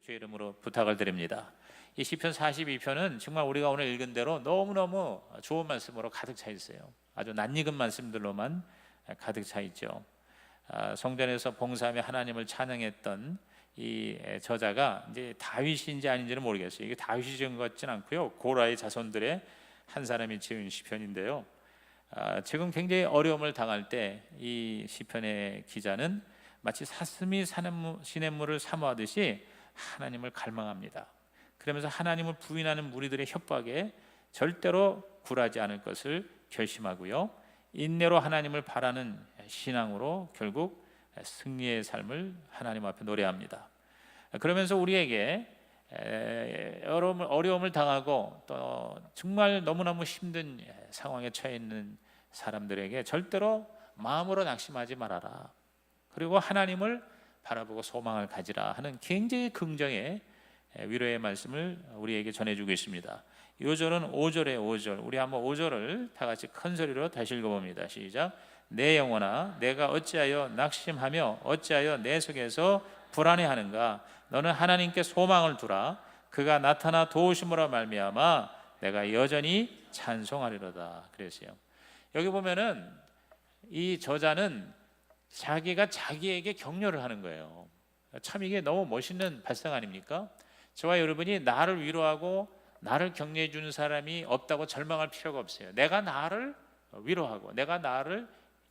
주의 이름으로 부탁을 드립니다. 이 시편 42편은 정말 우리가 오늘 읽은 대로 너무너무 좋은 말씀으로 가득 차 있어요. 아주 낯익은 말씀들로만 가득 차 있죠. 성전에서 봉사하며 하나님을 찬양했던 이 저자가 이제 다윗인지 아닌지는 모르겠어요. 이게 다윗이 지은 것 같진 않고요, 고라의 자손들의 한 사람이 지은 시편인데요. 지금 굉장히 어려움을 당할 때 이 시편의 기자는 마치 사슴이 시냇물을 사모하듯이 하나님을 갈망합니다. 그러면서 하나님을 부인하는 무리들의 협박에 절대로 굴하지 않을 것을 결심하고요, 인내로 하나님을 바라는 신앙으로 결국 승리의 삶을 하나님 앞에 노래합니다. 그러면서 우리에게 어려움을 당하고 또 정말 너무너무 힘든 상황에 처해 있는 사람들에게 절대로 마음으로 낙심하지 말아라, 그리고 하나님을 바라보고 소망을 가지라 하는 굉장히 긍정의 위로의 말씀을 우리에게 전해주고 있습니다. 요절은 5절에 5절, 우리 한번 5절을 다 같이 큰 소리로 다시 읽어봅니다. 시작. 내 영혼아, 내가 어찌하여 낙심하며 어찌하여 내 속에서 불안해하는가? 너는 하나님께 소망을 두라. 그가 나타나 도우심으로 말미암아 내가 여전히 찬송하리로다. 그랬어요. 여기 보면은 이 저자는 자기가 자기에게 격려를 하는 거예요. 참 이게 너무 멋있는 발상 아닙니까? 저와 여러분이 나를 위로하고 나를 격려해 주는 사람이 없다고 절망할 필요가 없어요. 내가 나를 위로하고 내가 나를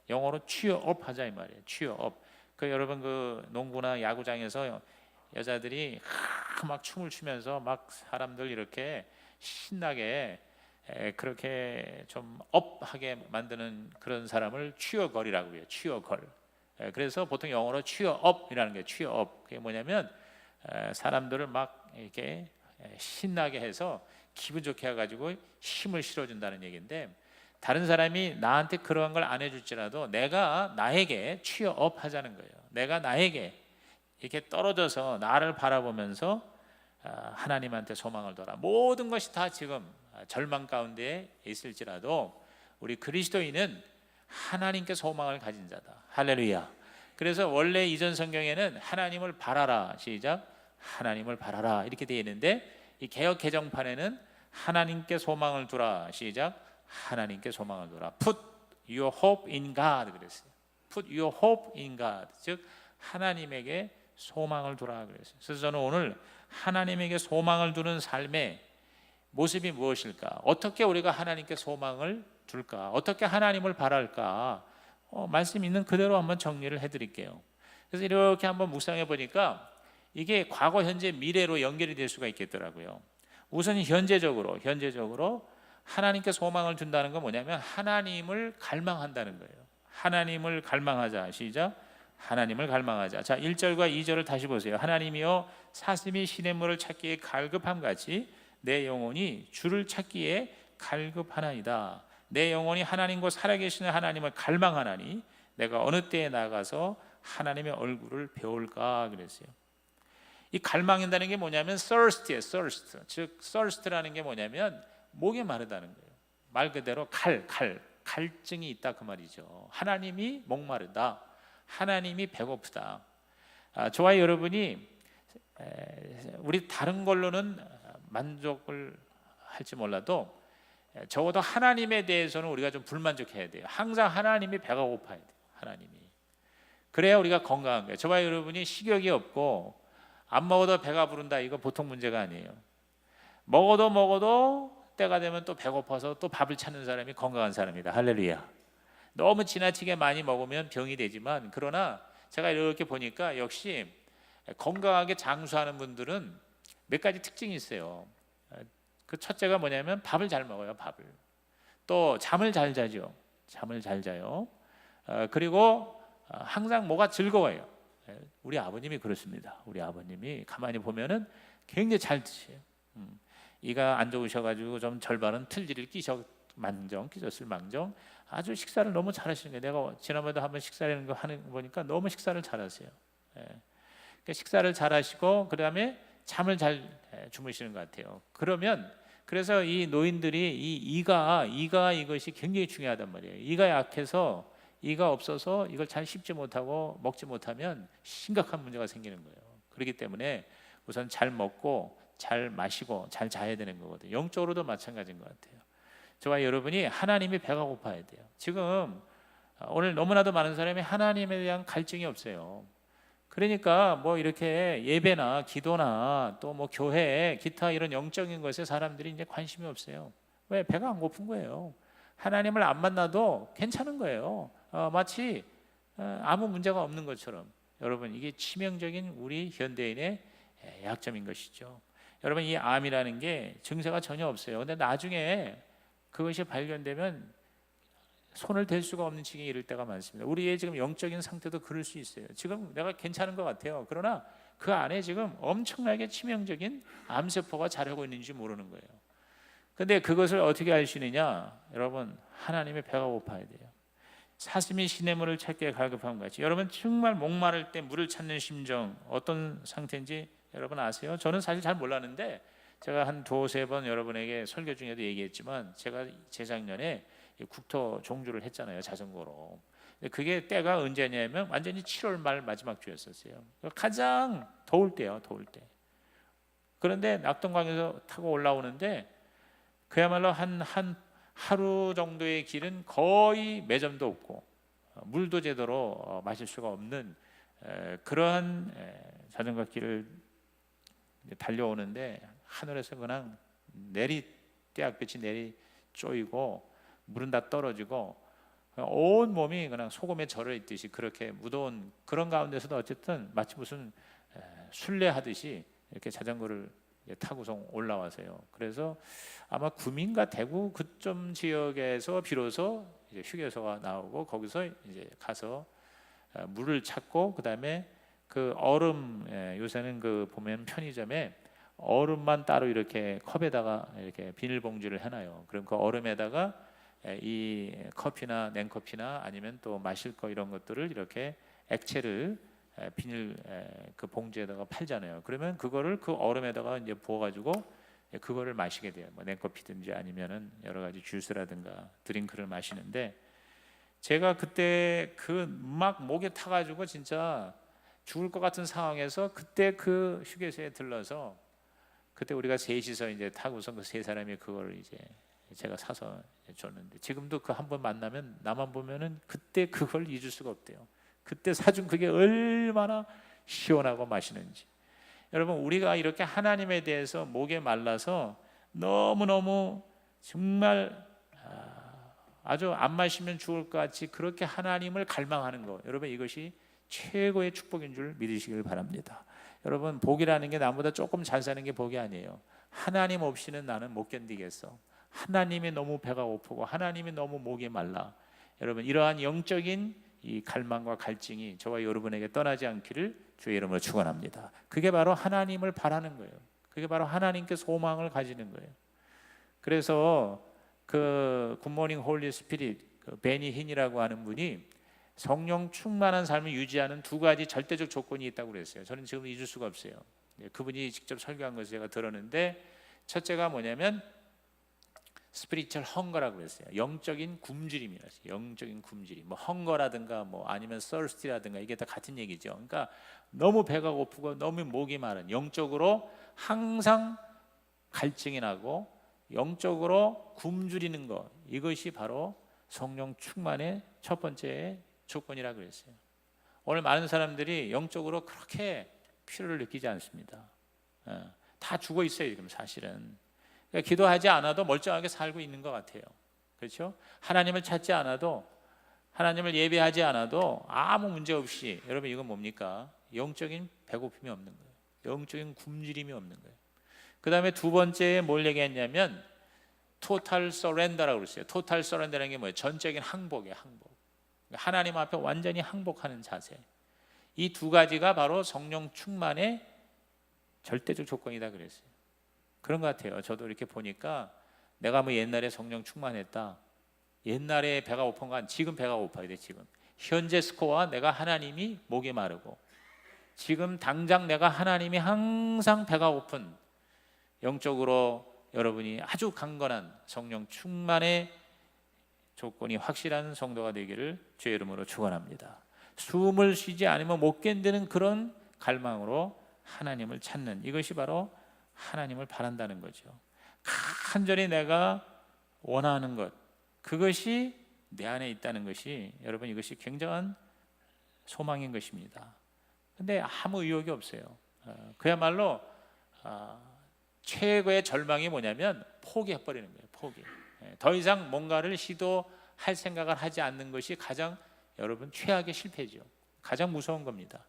영어로 cheer업 하자 이 말이에요. cheer업. 여러분 농구나 야구장에서 여자들이 막 춤을 추면서 막 사람들 이렇게 신나게 그렇게 좀 업하게 만드는 그런 사람을 cheer걸이라고 해요. cheer걸. 그래서 보통 영어로 cheerup이라는 게 cheer업. 그게 뭐냐면 사람들을 막 이렇게 신나게 해서 기분 좋게 해가지고 힘을 실어준다는 얘기인데, 다른 사람이 나한테 그런 걸 안 해줄지라도 내가 나에게 cheer업 하자는 거예요. 내가 나에게 이렇게 떨어져서 나를 바라보면서 하나님한테 소망을 둬라. 모든 것이 다 지금 절망 가운데 있을지라도 우리 그리스도인은 하나님께 소망을 가진 자다. 할렐루야. 그래서 원래 이전 성경에는 하나님을 바라라, 시작, 하나님을 바라라 이렇게 되어 있는데, 이 개역 개정판에는 하나님께 소망을 두라, 시작, 하나님께 소망을 두라. Put your hope in God 그랬어요. Put your hope in God, 즉 하나님에게 소망을 두라 그랬어요. 그래서 저는 오늘 하나님에게 소망을 두는 삶의 모습이 무엇일까? 어떻게 우리가 하나님께 소망을 둘까? 어떻게 하나님을 바랄까? 말씀 있는 그대로 한번 정리를 해드릴게요. 그래서 이렇게 한번 묵상해 보니까 이게 과거, 현재, 미래로 연결이 될 수가 있겠더라고요. 우선 현재적으로 하나님께 소망을 둔다는 건 뭐냐면 하나님을 갈망한다는 거예요. 하나님을 갈망하자, 시작, 하나님을 갈망하자. 자, 1절과 2절을 다시 보세요. 하나님이여 사슴이 시냇물을 찾기에 갈급함같이 내 영혼이 주를 찾기에 갈급하나이다. 내 영혼이 하나님과 살아계시는 하나님을 갈망하나니 내가 어느 때에 나가서 하나님의 얼굴을 배울까 그랬어요. 이 갈망한다는 게 뭐냐면 thirst예요. thirst. 즉 thirst라는 게 뭐냐면 목이 마르다는 거예요. 말 그대로 갈증이 있다 그 말이죠. 하나님이 목마르다, 하나님이 배고프다. 저와 여러분이 우리 다른 걸로는 만족을 할지 몰라도 적어도 하나님에 대해서는 우리가 좀 불만족해야 돼요. 항상 하나님이 배가 고파야 돼요. 하나님이. 그래야 우리가 건강한 거예요. 저와 여러분이 식욕이 없고 안 먹어도 배가 부른다, 이거 보통 문제가 아니에요. 먹어도 때가 되면 또 배고파서 또 밥을 찾는 사람이 건강한 사람이다. 할렐루야. 너무 지나치게 많이 먹으면 병이 되지만, 그러나 제가 이렇게 보니까 역시 건강하게 장수하는 분들은 몇 가지 특징이 있어요. 그 첫째가 뭐냐면 밥을 잘 먹어요. 밥을. 또 잠을 잘 자죠. 잠을 잘 자요. 그리고 항상 뭐가 즐거워요. 우리 아버님이 그렇습니다. 우리 아버님이 가만히 보면은 굉장히 잘 드세요. 이가 안 좋으셔가지고 좀 절반은 틀니를 끼셨을 망정 아주 식사를 너무 잘하시는 거예요. 내가 지난번에도 한번 식사하는 거 하는 거 보니까 너무 식사를 잘하세요. 그러니까 식사를 잘하시고 그다음에 잠을 잘 주무시는 것 같아요. 그래서 이 노인들이 이가 이것이 굉장히 중요하단 말이에요. 이가 약해서, 이가 없어서 이걸 잘 씹지 못하고 먹지 못하면 심각한 문제가 생기는 거예요. 그렇기 때문에 우선 잘 먹고 잘 마시고 잘 자야 되는 거거든요. 영적으로도 마찬가지인 것 같아요. 저와 여러분이 하나님이 배가 고파야 돼요. 지금 오늘 너무나도 많은 사람이 하나님에 대한 갈증이 없어요. 그러니까 뭐 이렇게 예배나 기도나 또 뭐 교회 기타 이런 영적인 것에 사람들이 이제 관심이 없어요. 왜? 배가 안 고픈 거예요. 하나님을 안 만나도 괜찮은 거예요. 마치 아무 문제가 없는 것처럼. 여러분, 이게 치명적인 우리 현대인의 약점인 것이죠. 여러분, 이 암이라는 게 증세가 전혀 없어요. 근데 나중에 그것이 발견되면 손을 댈 수가 없는 지경에 이를 때가 많습니다. 우리의 지금 영적인 상태도 그럴 수 있어요. 지금 내가 괜찮은 것 같아요. 그러나 그 안에 지금 엄청나게 치명적인 암세포가 자라고 있는지 모르는 거예요. 근데 그것을 어떻게 알 수 있느냐? 여러분, 하나님의 배가 고파야 돼요. 사슴이 시냇물을 찾기에 갈급함 같이. 여러분, 정말 목마를 때 물을 찾는 심정 어떤 상태인지 여러분 아세요? 저는 사실 잘 몰랐는데 제가 한 두세 번 여러분에게 설교 중에도 얘기했지만 제가 재작년에 국토 종주를 했잖아요, 자전거로. 그게 때가 언제냐면 완전히 7월 말 마지막 주였었어요. 가장 더울 때요, 더울 때. 그런데 낙동강에서 타고 올라오는데 그야말로 한 하루 정도의 길은 거의 매점도 없고 물도 제대로 마실 수가 없는 그러한 자전거 길을 달려오는데 하늘에서 그냥 떼약볕이 내리 쪼이고 물은 다 떨어지고 온 몸이 그냥 소금에 절여 있듯이 그렇게 무더운 그런 가운데서도 어쨌든 마치 무슨 순례하듯이 이렇게 자전거를 타고서 올라와서요. 그래서 아마 구민과 대구 그점 지역에서 비로소 이제 휴게소가 나오고 거기서 이제 가서 물을 찾고 그다음에 그 얼음 요새는 그 보면 편의점에 얼음만 따로 이렇게 컵에다가 이렇게 비닐봉지를 해놔요. 그럼 그 얼음에다가 이 커피나 냉커피나 아니면 또 마실 거 이런 것들을 이렇게 액체를 비닐 그 봉지에다가 팔잖아요. 그러면 그거를 그 얼음에다가 이제 부어가지고 그거를 마시게 돼요. 뭐 냉커피든지 아니면은 여러 가지 주스라든가 드링크를 마시는데 제가 그때 그 막 목에 타가지고 진짜 죽을 것 같은 상황에서 그때 그 휴게소에 들러서 그때 우리가 셋이서 이제 타고서 그 세 사람이 그걸 이제 제가 사서 줬는데 지금도 그 한 번 만나면 나만 보면은 그때 그걸 잊을 수가 없대요. 그때 사준 그게 얼마나 시원하고 맛있는지. 여러분, 우리가 이렇게 하나님에 대해서 목에 말라서 너무너무 정말 아주 안 마시면 죽을 것 같이 그렇게 하나님을 갈망하는 거, 여러분 이것이 최고의 축복인 줄 믿으시길 바랍니다. 여러분, 복이라는 게 나보다 조금 잘 사는 게 복이 아니에요. 하나님 없이는 나는 못 견디겠어. 하나님이 너무 배가 고프고 하나님이 너무 목이 말라. 여러분, 이러한 영적인 이 갈망과 갈증이 저와 여러분에게 떠나지 않기를 주의 이름으로 축원합니다. 그게 바로 하나님을 바라는 거예요. 그게 바로 하나님께 소망을 가지는 거예요. 그래서 그 굿모닝 홀리 스피릿 베니 힌이라고 하는 분이 성령 충만한 삶을 유지하는 두 가지 절대적 조건이 있다고 그랬어요. 저는 지금 잊을 수가 없어요. 그분이 직접 설교한 것을 제가 들었는데 첫째가 뭐냐면 스피리추얼 헝거라고 그랬어요. 영적인 굶주림이라서 영적인 굶주림. 뭐 헝거라든가 뭐 아니면 thirsty라든가 이게 다 같은 얘기죠. 그러니까 너무 배가 고프고 너무 목이 마른 영적으로 항상 갈증이 나고 영적으로 굶주리는 것, 이것이 바로 성령 충만의 첫 번째 조건이라고 그랬어요. 오늘 많은 사람들이 영적으로 그렇게 필요를 느끼지 않습니다. 다 죽어 있어요 지금 사실은. 그러니까 기도하지 않아도 멀쩡하게 살고 있는 것 같아요. 그렇죠? 하나님을 찾지 않아도, 하나님을 예배하지 않아도 아무 문제 없이, 여러분 이건 뭡니까? 영적인 배고픔이 없는 거예요. 영적인 굶주림이 없는 거예요. 그 다음에 두 번째에 뭘 얘기했냐면 토탈 서렌더라고 그랬어요. 토탈 서렌더라는 게 뭐예요? 전적인 항복이에요. 항복. 하나님 앞에 완전히 항복하는 자세. 이 두 가지가 바로 성령 충만의 절대적 조건이다 그랬어요. 그런 것 같아요. 저도 이렇게 보니까 내가 뭐 옛날에 성령 충만했다, 옛날에 배가 고픈 건 지금 배가 고파야 돼. 지금 현재 스코어와 내가 하나님이 목이 마르고 지금 당장 내가 하나님이 항상 배가 고픈 영적으로 여러분이 아주 강건한 성령 충만의 조건이 확실한 성도가 되기를 주의 이름으로 축원합니다. 숨을 쉬지 않으면 못 견디는 그런 갈망으로 하나님을 찾는, 이것이 바로 하나님을 바란다는 거죠. 간절히 내가 원하는 것, 그것이 내 안에 있다는 것이, 여러분, 이것이 굉장한 소망인 것입니다. 근데 아무 의욕이 없어요. 그야말로 최고의 절망이 뭐냐면 포기해버리는 거예요. 포기. 더 이상 뭔가를 시도할 생각을 하지 않는 것이 가장, 여러분, 최악의 실패죠. 가장 무서운 겁니다.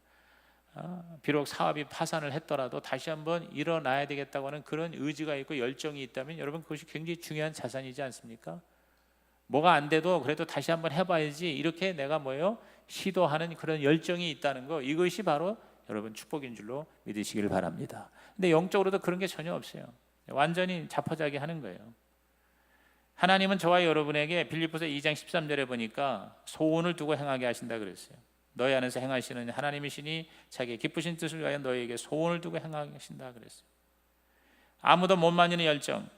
비록 사업이 파산을 했더라도 다시 한번 일어나야 되겠다고 하는 그런 의지가 있고 열정이 있다면, 여러분, 그것이 굉장히 중요한 자산이지 않습니까? 뭐가 안 돼도 그래도 다시 한번 해봐야지, 이렇게 내가 시도하는 그런 열정이 있다는 거, 이것이 바로 여러분 축복인 줄로 믿으시길 바랍니다. 근데 영적으로도 그런 게 전혀 없어요. 완전히 자포자기 하는 거예요. 하나님은 저와 여러분에게 빌립보서 2장 13절에 보니까 소원을 두고 행하게 하신다 그랬어요. 너희 안에서 행하시는 하나님이시니 자기의 기쁘신 뜻을 위하여 너희에게 소원을 두고 행하게 하신다 그랬어요. 아무도 못 만지는 열정.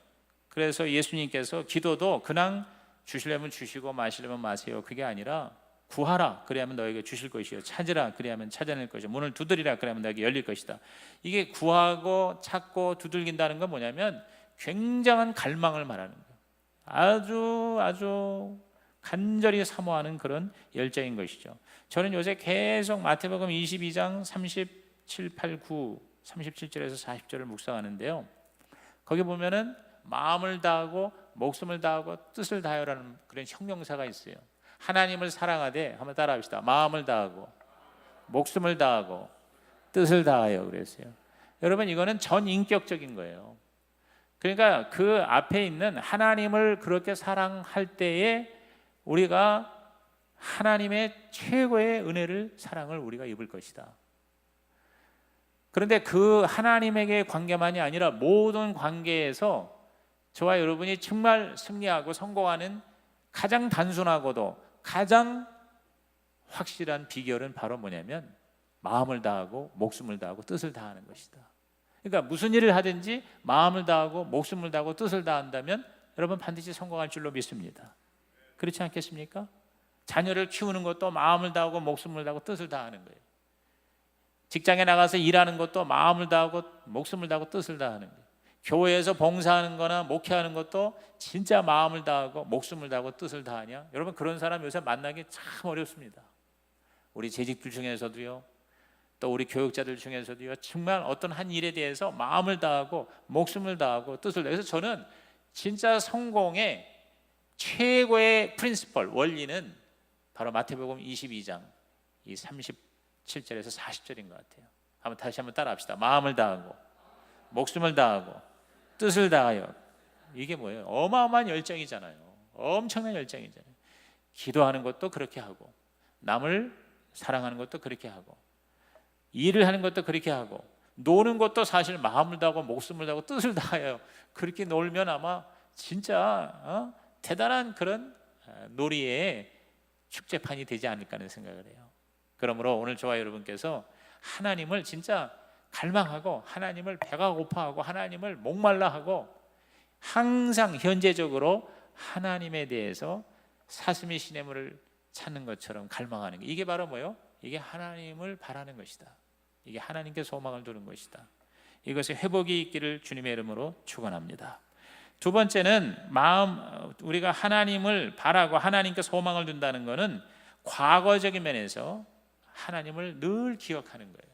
그래서 예수님께서 기도도 그냥 주시려면 주시고 마시려면 마세요, 그게 아니라 구하라, 그래야면 너에게 주실 것이요, 찾으라, 그래야면 찾아낼 것이요, 문을 두드리라, 그래야면 너에게 열릴 것이다. 이게 구하고 찾고 두들긴다는 건 뭐냐면 굉장한 갈망을 말하는 거예요. 아주 간절히 사모하는 그런 열정인 것이죠. 저는 요새 계속 마태복음 22장 37, 8, 9, 37절에서 40절을 묵상하는데요, 거기 보면은 마음을 다하고 목숨을 다하고 뜻을 다하여라는 그런 형용사가 있어요. 하나님을 사랑하되, 한번 따라합시다. 마음을 다하고 목숨을 다하고 뜻을 다하여 그랬어요. 여러분, 이거는 전인격적인 거예요. 그러니까 그 앞에 있는 하나님을 그렇게 사랑할 때에 우리가 하나님의 최고의 은혜를, 사랑을 우리가 입을 것이다. 그런데 그 하나님에게 관계만이 아니라 모든 관계에서 저와 여러분이 정말 승리하고 성공하는 가장 단순하고도 가장 확실한 비결은 바로 뭐냐면 마음을 다하고 목숨을 다하고 뜻을 다하는 것이다. 그러니까 무슨 일을 하든지 마음을 다하고 목숨을 다하고 뜻을 다한다면 여러분 반드시 성공할 줄로 믿습니다. 그렇지 않겠습니까? 자녀를 키우는 것도 마음을 다하고 목숨을 다하고 뜻을 다하는 거예요. 직장에 나가서 일하는 것도 마음을 다하고 목숨을 다하고 뜻을 다하는 거예요. 교회에서 봉사하는 거나 목회하는 것도 진짜 마음을 다하고 목숨을 다하고 뜻을 다하냐? 여러분, 그런 사람 요새 만나기 참 어렵습니다. 우리 재직들 중에서도요, 또 우리 교육자들 중에서도요, 정말 어떤 한 일에 대해서 마음을 다하고 목숨을 다하고 뜻을 다해서, 저는 진짜 성공의 최고의 프린시펄, 원리는 바로 마태복음 22장 이 37절에서 40절인 것 같아요. 다시 한번 따라합시다. 마음을 다하고 목숨을 다하고 뜻을 다하여. 이게 뭐예요? 어마어마한 열정이잖아요. 엄청난 열정이잖아요. 기도하는 것도 그렇게 하고, 남을 사랑하는 것도 그렇게 하고, 일을 하는 것도 그렇게 하고, 노는 것도 사실 마음을 다하고 목숨을 다하고 뜻을 다하여. 그렇게 놀면 아마 진짜 대단한 그런 놀이의 축제판이 되지 않을까 하는 생각을 해요. 그러므로 오늘 저와 여러분께서 하나님을 진짜 갈망하고, 하나님을 배가 고파하고, 하나님을 목말라하고, 항상 현재적으로 하나님에 대해서 사슴이 시냇물을 찾는 것처럼 갈망하는 게, 이게 바로 뭐예요? 이게 하나님을 바라는 것이다. 이게 하나님께 소망을 두는 것이다. 이것이 회복이 있기를 주님의 이름으로 축원합니다. 두 번째는 우리가 하나님을 바라고 하나님께 소망을 둔다는 것은 과거적인 면에서 하나님을 늘 기억하는 거예요.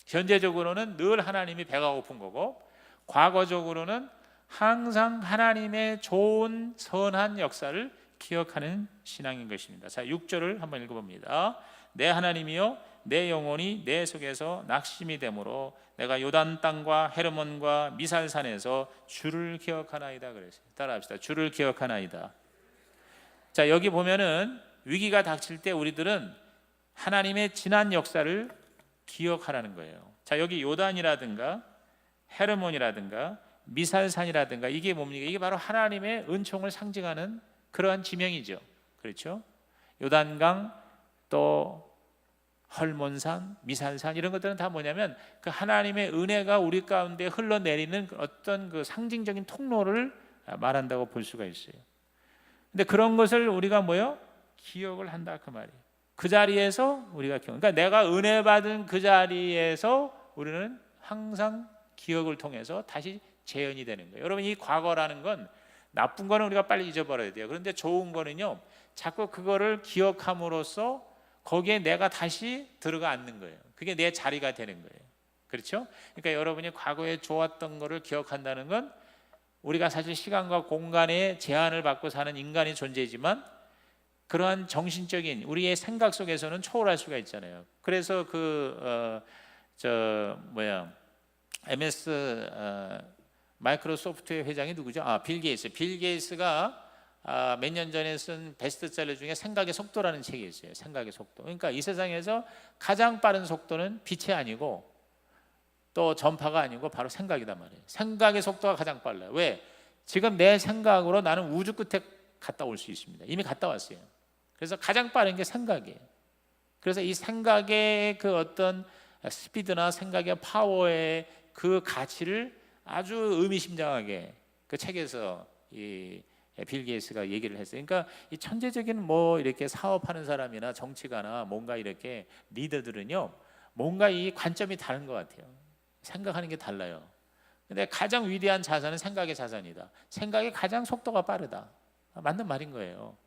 현재적으로는 늘 하나님이 배가 고픈 거고, 과거적으로는 항상 하나님의 좋은 선한 역사를 기억하는 신앙인 것입니다. 자, 6절을 한번 읽어봅니다. 내 하나님이여, 내 영혼이 내 속에서 낙심이 되므로 내가 요단 땅과 헤르몬과 미살산에서 주를 기억하나이다 그랬어요. 따라합시다. 주를 기억하나이다. 자, 여기 보면은 위기가 닥칠 때 우리들은 하나님의 지난 역사를 기억하라는 거예요. 자, 여기 요단이라든가 헤르몬이라든가 미살산이라든가 이게 뭡니까? 이게 바로 하나님의 은총을 상징하는 그러한 지명이죠. 그렇죠? 요단강, 또 헐몬산, 미살산, 이런 것들은 다 뭐냐면 그 하나님의 은혜가 우리 가운데 흘러내리는 어떤 그 상징적인 통로를 말한다고 볼 수가 있어요. 근데 그런 것을 우리가 기억을 한다 그 말이에요. 그 자리에서 우리가 그러니까 내가 은혜 받은 그 자리에서 우리는 항상 기억을 통해서 다시 재현이 되는 거예요. 여러분, 이 과거라는 건 나쁜 거는 우리가 빨리 잊어버려야 돼요. 그런데 좋은 거는요, 자꾸 그거를 기억함으로써 거기에 내가 다시 들어가 앉는 거예요. 그게 내 자리가 되는 거예요. 그렇죠? 그러니까 여러분이 과거에 좋았던 거를 기억한다는 건, 우리가 사실 시간과 공간의 제한을 받고 사는 인간의 존재지만 그러한 정신적인 우리의 생각 속에서는 초월할 수가 있잖아요. 그래서 MS 마이크로소프트의 회장이 누구죠? 빌 게이츠. 빌 게이츠가 몇 년 전에 쓴 베스트셀러 중에 생각의 속도라는 책이 있어요. 생각의 속도. 그러니까 이 세상에서 가장 빠른 속도는 빛이 아니고 또 전파가 아니고 바로 생각이단 말이에요. 생각의 속도가 가장 빨라요. 왜? 지금 내 생각으로 나는 우주 끝에 갔다 올 수 있습니다. 이미 갔다 왔어요. 그래서 가장 빠른 게 생각이에요. 그래서 이 생각의 그 어떤 스피드나 생각의 파워의 그 가치를 아주 의미심장하게 그 책에서 빌 게이츠가 얘기를 했어요. 그러니까 이 천재적인 뭐 이렇게 사업하는 사람이나 정치가나 뭔가 이렇게 리더들은요, 뭔가 이 관점이 다른 것 같아요. 생각하는 게 달라요. 근데 가장 위대한 자산은 생각의 자산이다. 생각이 가장 속도가 빠르다. 맞는 말인 거예요.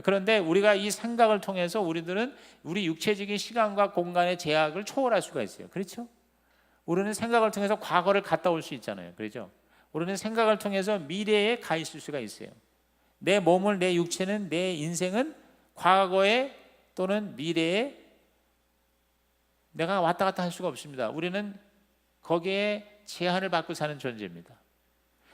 그런데 우리가 이 생각을 통해서 우리들은 우리 육체적인 시간과 공간의 제약을 초월할 수가 있어요. 그렇죠? 우리는 생각을 통해서 과거를 갔다 올 수 있잖아요. 그렇죠? 우리는 생각을 통해서 미래에 가 있을 수가 있어요. 내 몸을, 내 육체는, 내 인생은 과거에 또는 미래에 내가 왔다 갔다 할 수가 없습니다. 우리는 거기에 제한을 받고 사는 존재입니다.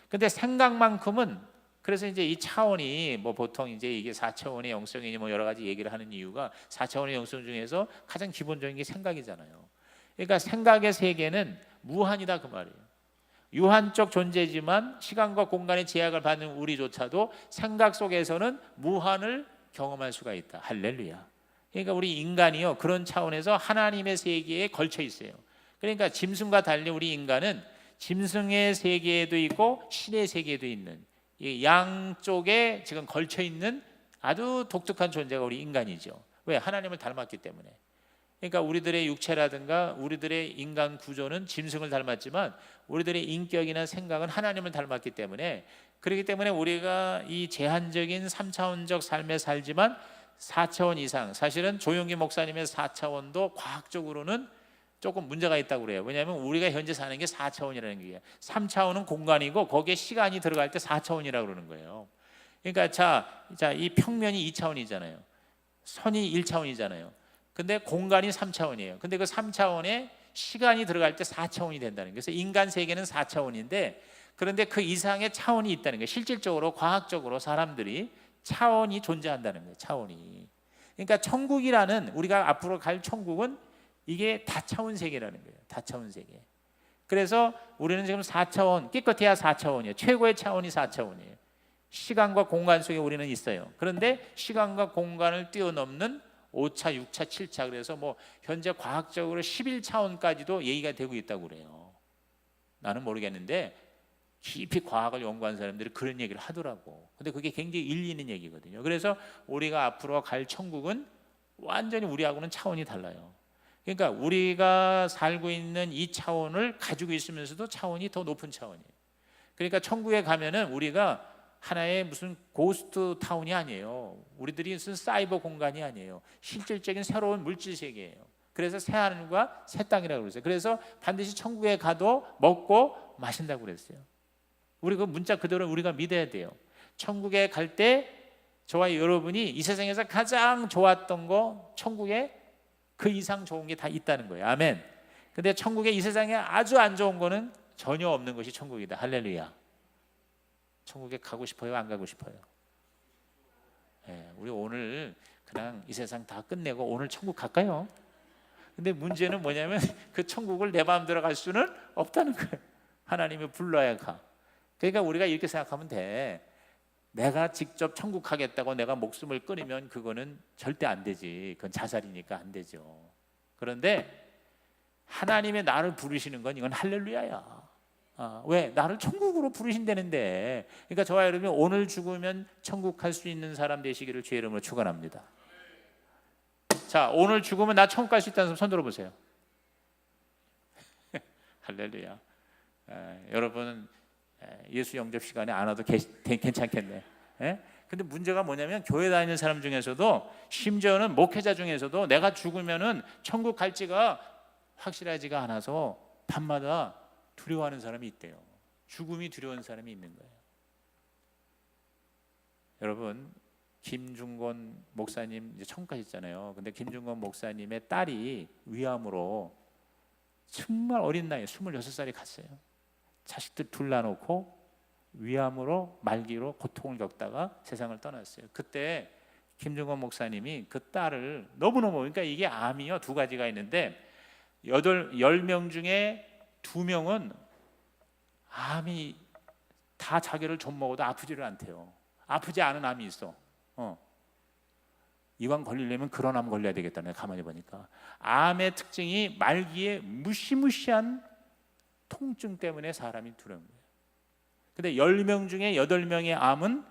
근데 생각만큼은, 그래서 이제 이 차원이 뭐 보통 이제 이게 4차원의 영성이니 뭐 여러 가지 얘기를 하는 이유가 4차원의 영성 중에서 가장 기본적인 게 생각이잖아요. 그러니까 생각의 세계는 무한이다 그 말이에요. 유한적 존재지만 시간과 공간의 제약을 받는 우리조차도 생각 속에서는 무한을 경험할 수가 있다. 할렐루야. 그러니까 우리 인간이요, 그런 차원에서 하나님의 세계에 걸쳐 있어요. 그러니까 짐승과 달리 우리 인간은 짐승의 세계에도 있고 신의 세계에도 있는 이 양쪽에 지금 걸쳐 있는 아주 독특한 존재가 우리 인간이죠. 왜? 하나님을 닮았기 때문에. 그러니까 우리들의 육체라든가 우리들의 인간 구조는 짐승을 닮았지만 우리들의 인격이나 생각은 하나님을 닮았기 때문에, 그렇기 때문에 우리가 이 제한적인 3차원적 삶에 살지만 4차원 이상, 사실은 조용기 목사님의 4차원도 과학적으로는 조금 문제가 있다고 그래요. 왜냐하면 우리가 현재 사는 게 4차원이라는 게, 3차원은 공간이고 거기에 시간이 들어갈 때 4차원이라고 그러는 거예요. 그러니까 이 평면이 2차원이잖아요. 선이 1차원이잖아요. 근데 공간이 3차원이에요. 근데 그 3차원에 시간이 들어갈 때 4차원이 된다는 거예요. 그래서 인간 세계는 4차원인데, 그런데 그 이상의 차원이 있다는 거예요. 실질적으로 과학적으로 사람들이 차원이 존재한다는 거예요. 차원이. 그러니까 천국이라는, 우리가 앞으로 갈 천국은 이게 다차원 세계라는 거예요. 다차원 세계. 그래서 우리는 지금 4차원, 끼껏해야 4차원이에요. 최고의 차원이 4차원이에요. 시간과 공간 속에 우리는 있어요. 그런데 시간과 공간을 뛰어넘는 5차, 6차, 7차, 그래서 뭐 현재 과학적으로 11차원까지도 얘기가 되고 있다고 그래요. 나는 모르겠는데 깊이 과학을 연구한 사람들이 그런 얘기를 하더라고. 근데 그게 굉장히 일리 있는 얘기거든요. 그래서 우리가 앞으로 갈 천국은 완전히 우리하고는 차원이 달라요. 그러니까 우리가 살고 있는 이 차원을 가지고 있으면서도 차원이 더 높은 차원이에요. 그러니까 천국에 가면은 우리가 하나의 무슨 고스트 타운이 아니에요. 우리들이 쓴 사이버 공간이 아니에요. 실질적인 새로운 물질 세계예요. 그래서 새 하늘과 새 땅이라고 그랬어요. 그래서 반드시 천국에 가도 먹고 마신다고 그랬어요. 우리 그 문자 그대로 우리가 믿어야 돼요. 천국에 갈 때 저와 여러분이 이 세상에서 가장 좋았던 거, 천국에 그 이상 좋은 게 다 있다는 거예요. 아멘. 근데 천국에 이 세상에 아주 안 좋은 거는 전혀 없는 것이 천국이다. 할렐루야. 천국에 가고 싶어요? 안 가고 싶어요? 우리 오늘 그냥 이 세상 다 끝내고 오늘 천국 갈까요? 근데 문제는 뭐냐면 그 천국을 내 마음대로 갈 수는 없다는 거예요. 하나님이 불러야 가. 그러니까 우리가 이렇게 생각하면 돼. 내가 직접 천국 가겠다고 내가 목숨을 끊으면 그거는 절대 안 되지. 그건 자살이니까 안 되죠. 그런데 하나님의 나를 부르시는 건 이건 할렐루야야. 왜? 나를 천국으로 부르신다는데. 그러니까 저와 여러분이 오늘 죽으면 천국 갈 수 있는 사람 되시기를 주의 이름으로 축원합니다. 자, 오늘 죽으면 나 천국 갈 수 있다는 사람 손 들어보세요. 할렐루야. 여러분 예수 영접 시간에 안 와도 괜찮겠네. 예? 근데 문제가 뭐냐면 교회 다니는 사람 중에서도 심지어는 목회자 중에서도 내가 죽으면은 천국 갈지가 확실하지가 않아서 밤마다 두려워하는 사람이 있대요. 죽음이 두려운 사람이 있는 거예요. 여러분 김중건 목사님 이제 천국 가셨잖아요. 근데 김중건 목사님의 딸이 위암으로 정말 어린 나이에 26살이 갔어요. 자식들 둘 낳아놓고 위암으로 말기로 고통을 겪다가 세상을 떠났어요. 그때 김중건 목사님이 그 딸을 너무너무, 그러니까 이게 암이요, 두 가지가 있는데 10명 중에 2명은 암이 다 자기를 좀 먹어도 아프지를 않대요. 아프지 않은 암이 있어. 이왕 걸리려면 그런 암 걸려야 되겠다네. 가만히 보니까 암의 특징이 말기에 무시무시한 통증 때문에 사람이 두려운 거예요. 근데 10명 중에 8명의 암은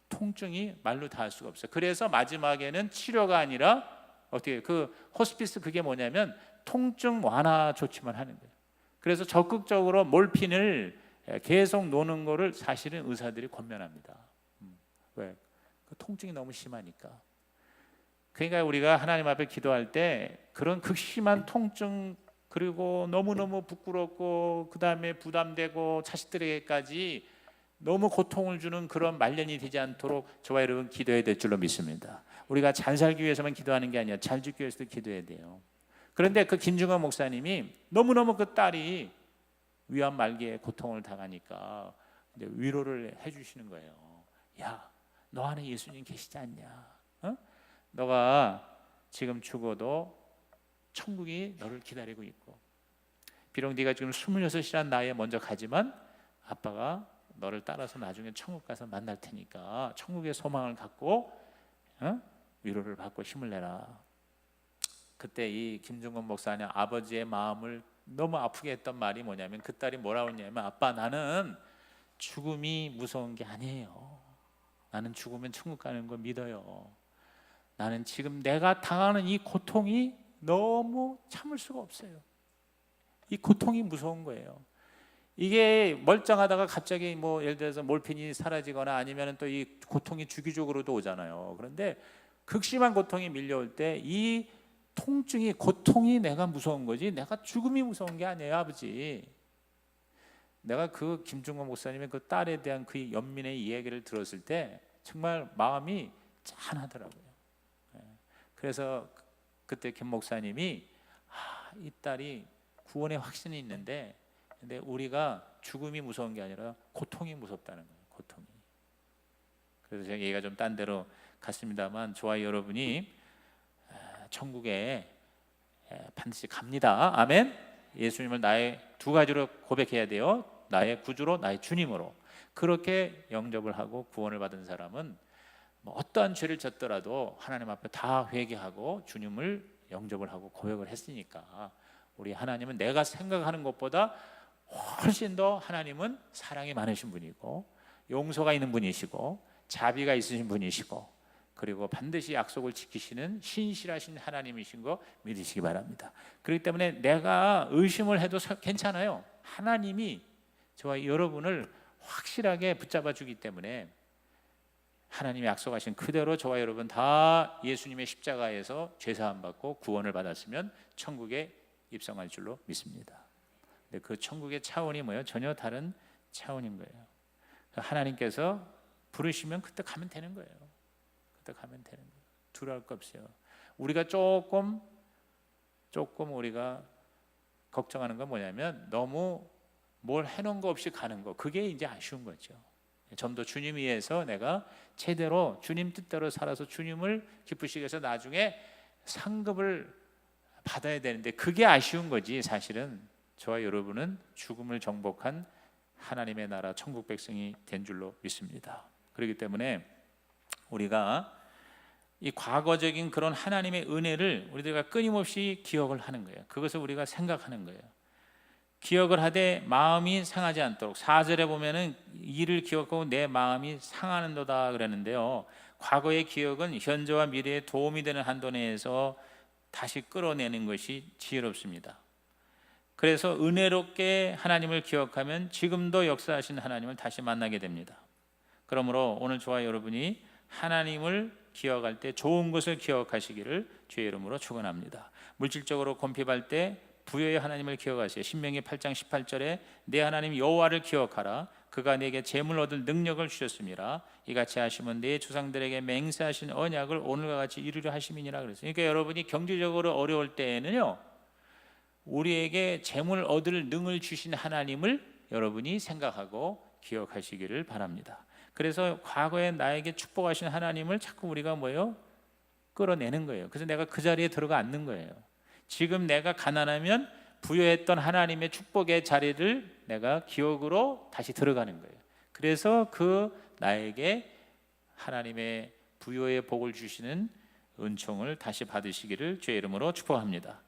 통증이 말로 다 할 수가 없어요. 그래서 마지막에는 치료가 아니라 어떻게, 그 호스피스, 그게 뭐냐면 통증 완화 조치만 하는 거예요. 그래서 적극적으로 몰핀을 계속 놓는 거를 사실은 의사들이 권면합니다. 왜? 그 통증이 너무 심하니까. 그러니까 우리가 하나님 앞에 기도할 때 그런 극심한 통증, 그리고 너무너무 부끄럽고 그 다음에 부담되고 자식들에게까지 너무 고통을 주는 그런 말년이 되지 않도록 저와 여러분 기도해야 될 줄로 믿습니다. 우리가 잘 살기 위해서만 기도하는 게 아니라 잘 죽기 위해서도 기도해야 돼요. 그런데 그 김중건 목사님이 너무너무 그 딸이 위암 말기에 고통을 당하니까 이제 위로를 해주시는 거예요. 야, 너 안에 예수님 계시지 않냐? 너가 지금 죽어도 천국이 너를 기다리고 있고, 비록 네가 지금 26이라는 나이에 먼저 가지만 아빠가 너를 따라서 나중에 천국 가서 만날 테니까 천국의 소망을 갖고 위로를 받고 힘을 내라. 그때 이 김중건 목사님 아버지의 마음을 너무 아프게 했던 말이 뭐냐면, 그 딸이 뭐라고 했냐면, 아빠, 나는 죽음이 무서운 게 아니에요. 나는 죽으면 천국 가는 거 믿어요. 나는 지금 내가 당하는 이 고통이 너무 참을 수가 없어요. 이 고통이 무서운 거예요. 이게 멀쩡하다가 갑자기 뭐 예를 들어서 몰핀이 사라지거나 아니면 또 이 고통이 주기적으로도 오잖아요. 그런데 극심한 고통이 밀려올 때 이 통증이, 고통이 내가 무서운 거지 내가 죽음이 무서운 게 아니에요, 아버지. 내가 그 김중건 목사님의 그 딸에 대한 그 연민의 이야기를 들었을 때 정말 마음이 짠하더라고요. 그래서 그때 김 목사님이 이 딸이 구원의 확신이 있는데, 근데 우리가 죽음이 무서운 게 아니라 고통이 무섭다는 거예요. 고통이. 그래서 제가 얘기가 좀 딴 데로 갔습니다만, 저와 여러분이 천국에 반드시 갑니다. 아멘. 예수님을 나의 두 가지로 고백해야 돼요. 나의 구주로, 나의 주님으로. 그렇게 영접을 하고 구원을 받은 사람은 뭐 어떠한 죄를 졌더라도 하나님 앞에 다 회개하고 주님을 영접을 하고 고백을 했으니까, 우리 하나님은 내가 생각하는 것보다 훨씬 더 하나님은 사랑이 많으신 분이고 용서가 있는 분이시고 자비가 있으신 분이시고, 그리고 반드시 약속을 지키시는 신실하신 하나님이신 거 믿으시기 바랍니다. 그렇기 때문에 내가 의심을 해도 괜찮아요. 하나님이 저와 여러분을 확실하게 붙잡아 주기 때문에 하나님이 약속하신 그대로 저와 여러분 다 예수님의 십자가에서 죄사함 받고 구원을 받았으면 천국에 입성할 줄로 믿습니다. 근데 그 천국의 차원이 뭐예요? 전혀 다른 차원인 거예요. 하나님께서 부르시면 그때 가면 되는 거예요. 그때 가면 되는 거예요. 두려울 거 없어요. 우리가 조금 우리가 걱정하는 건 뭐냐면, 너무 뭘 해놓은 거 없이 가는 거, 그게 이제 아쉬운 거죠. 좀 더 주님 위해서 내가 제대로 주님 뜻대로 살아서 주님을 기쁘시게 해서 나중에 상급을 받아야 되는데, 그게 아쉬운 거지. 사실은 저와 여러분은 죽음을 정복한 하나님의 나라 천국 백성이 된 줄로 믿습니다. 그렇기 때문에 우리가 이 과거적인 그런 하나님의 은혜를 우리들과 끊임없이 기억을 하는 거예요. 그것을 우리가 생각하는 거예요. 기억을 하되 마음이 상하지 않도록. 4절에 보면은 이를 기억하고 내 마음이 상하는도다 그랬는데요, 과거의 기억은 현재와 미래에 도움이 되는 한도 내에서 다시 끌어내는 것이 지혜롭습니다. 그래서 은혜롭게 하나님을 기억하면 지금도 역사하신 하나님을 다시 만나게 됩니다. 그러므로 오늘 저와 여러분이 하나님을 기억할 때 좋은 것을 기억하시기를 주의 이름으로 축원합니다. 물질적으로 곤핍할 때 부여의 하나님을 기억하세요. 신명기 8장 18절에 내 하나님 여호와를 기억하라. 그가 내게 재물 얻을 능력을 주셨습니다. 이같이 하시면 내 조상들에게 맹세하신 언약을 오늘과 같이 이루려 하심이니라 그랬어요. 그러니까 여러분이 경제적으로 어려울 때에는요, 우리에게 재물 얻을 능을 주신 하나님을 여러분이 생각하고 기억하시기를 바랍니다. 그래서 과거에 나에게 축복하신 하나님을 자꾸 우리가 뭐예요? 끌어내는 거예요. 그래서 내가 그 자리에 들어가 앉는 거예요. 지금 내가 가난하면 부여했던 하나님의 축복의 자리를 내가 기억으로 다시 들어가는 거예요. 그래서 그 나에게 하나님의 부여의 복을 주시는 은총을 다시 받으시기를 주의 이름으로 축복합니다.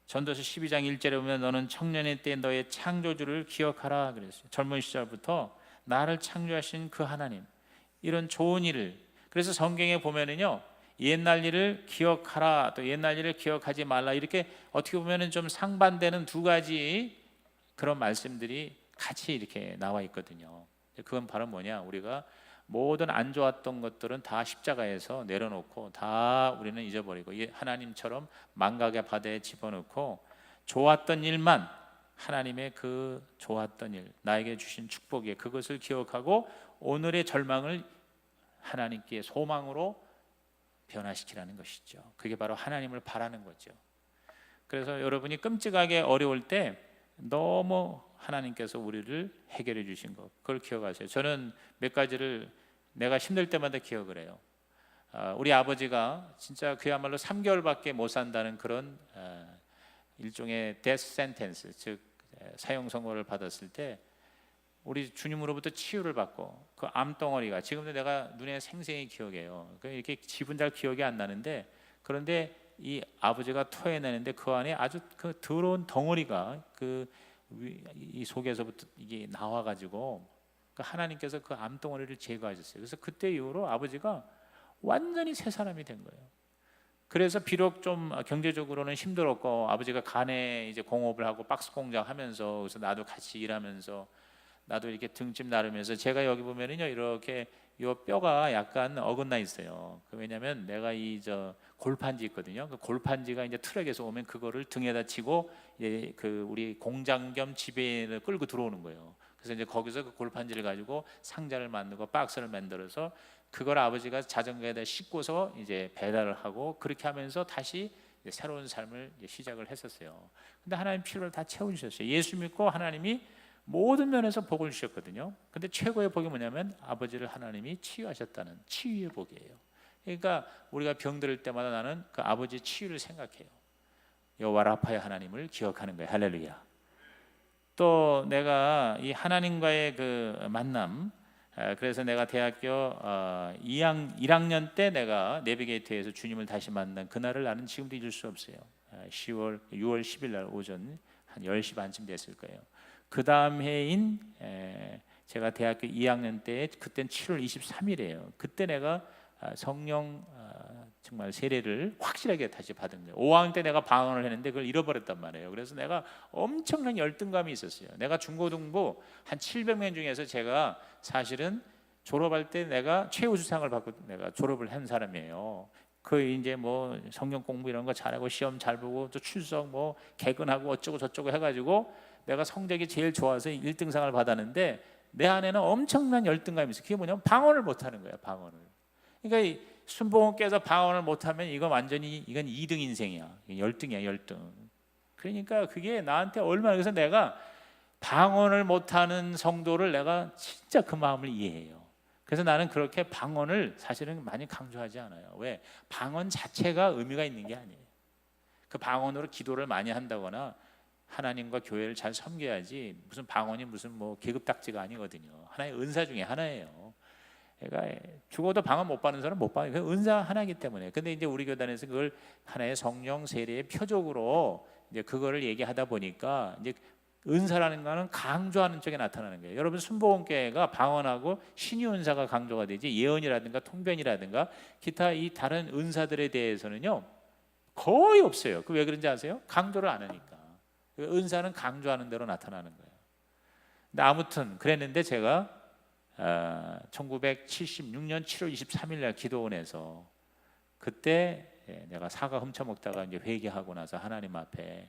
전도서 12장 1절에 보면 너는 청년의 때 너의 창조주를 기억하라 그랬어요. 젊은 시절부터 나를 창조하신 그 하나님, 이런 좋은 일을, 그래서 성경에 보면은요, 옛날 일을 기억하라, 또 옛날 일을 기억하지 말라, 이렇게 어떻게 보면은 좀 상반되는 두 가지 그런 말씀들이 같이 이렇게 나와 있거든요. 그건 바로 뭐냐, 우리가 모든 안 좋았던 것들은 다 십자가에서 내려놓고 다 우리는 잊어버리고 하나님처럼 망각의 바다에 집어넣고 좋았던 일만, 하나님의 그 좋았던 일, 나에게 주신 축복에 그것을 기억하고 오늘의 절망을 하나님께 소망으로 변화시키라는 것이죠. 그게 바로 하나님을 바라는 거죠. 그래서 여러분이 끔찍하게 어려울 때 너무 하나님께서 우리를 해결해 주신 것, 그걸 기억하세요. 저는 몇 가지를 내가 힘들 때마다 기억을 해요. 우리 아버지가 진짜 그야말로 3개월밖에 못 산다는 그런 일종의 데스 센텐스, 즉 사형 선고를 받았을 때 우리 주님으로부터 치유를 받고 그 암덩어리가 지금도 내가 눈에 생생히 기억해요. 이렇게 집은 잘 기억이 안 나는데, 그런데 이 아버지가 토해내는데 그 안에 아주 그 더러운 덩어리가 이 속에서부터 이게 나와가지고 그 하나님께서 그 암덩어리를 제거하셨어요. 그래서 그때 이후로 아버지가 완전히 새 사람이 된 거예요. 그래서 비록 좀 경제적으로는 힘들었고 아버지가 간에 이제 공업을 하고 박스 공장 하면서, 그래서 나도 같이 일하면서 나도 이렇게 등짐 나르면서, 제가 여기 보면은요 이렇게 요 뼈가 약간 어긋나 있어요. 왜냐하면 내가 저 골판지 있거든요. 그 골판지가 이제 트럭에서 오면 그거를 등에다 치고 이제 그 우리 공장 겸 집에 끌고 들어오는 거예요. 그래서 이제 거기서 그 골판지를 가지고 상자를 만들고 박스를 만들어서 그걸 아버지가 자전거에다 싣고서 이제 배달을 하고, 그렇게 하면서 다시 새로운 삶을 시작을 했었어요. 근데 하나님 필요를 다 채워주셨어요. 예수 믿고 하나님이 모든 면에서 복을 주셨거든요. 근데 최고의 복이 뭐냐면 아버지를 하나님이 치유하셨다는 치유의 복이에요. 그러니까 우리가 병들을 때마다 나는 그 아버지 치유를 생각해요. 여호와 라파의 하나님을 기억하는 거예요. 할렐루야. 또 내가 이 하나님과의 그 만남, 그래서 내가 대학교 1학년 때 내가 내비게이터에서 주님을 다시 만난 그날을 나는 지금도 잊을 수 없어요. 6월 10일 날 오전 한 10시 반쯤 됐을 거예요. 그 다음 해인 제가 대학교 2학년 때, 그때는 7월 23일이에요. 그때 내가 성령 정말 세례를 확실하게 다시 받은 거예요. 5학년 때 내가 방언을 했는데 그걸 잃어버렸단 말이에요. 그래서 내가 엄청난 열등감이 있었어요. 내가 중고등부 한 700명 중에서 제가 사실은 졸업할 때 내가 최우수상을 받고 내가 졸업을 한 사람이에요. 그 이제 뭐 성경 공부 이런 거 잘하고 시험 잘 보고 또 출석 뭐 개근하고 어쩌고 저쩌고 해가지고 내가 성적이 제일 좋아서 1등상을 받았는데 내 안에는 엄청난 열등감이 있어요. 그게 뭐냐면 방언을 못하는 거예요. 방언을. 그러니까 이 순복음께서 방언을 못하면 이건 완전히 이건 2등 인생이야. 열등이야, 열등. 그러니까 그게 나한테 얼마나, 그래서 내가 방언을 못하는 성도를 내가 진짜 그 마음을 이해해요. 그래서 나는 그렇게 방언을 사실은 많이 강조하지 않아요. 왜? 방언 자체가 의미가 있는 게 아니에요. 그 방언으로 기도를 많이 한다거나 하나님과 교회를 잘 섬겨야지 무슨 방언이 무슨 뭐 계급딱지가 아니거든요. 하나의 은사 중에 하나예요. 그러니까 죽어도 방언 못 받는 사람 못 받는, 그 은사 하나이기 때문에. 근데 이제 우리 교단에서 그걸 하나의 성령 세례의 표적으로 이제 그거를 얘기하다 보니까 이제 은사라는 거는 강조하는 쪽에 나타나는 거예요. 여러분 순복음교회가 방언하고 신유 은사가 강조가 되지 예언이라든가 통변이라든가 기타 이 다른 은사들에 대해서는요 거의 없어요. 그 왜 그런지 아세요? 강조를 안 하니까. 은사는 강조하는 대로 나타나는 거예요. 근데 아무튼 그랬는데 제가 1976년 7월 23일 날 기도원에서 그때 내가 사과 훔쳐 먹다가 이제 회개하고 나서 하나님 앞에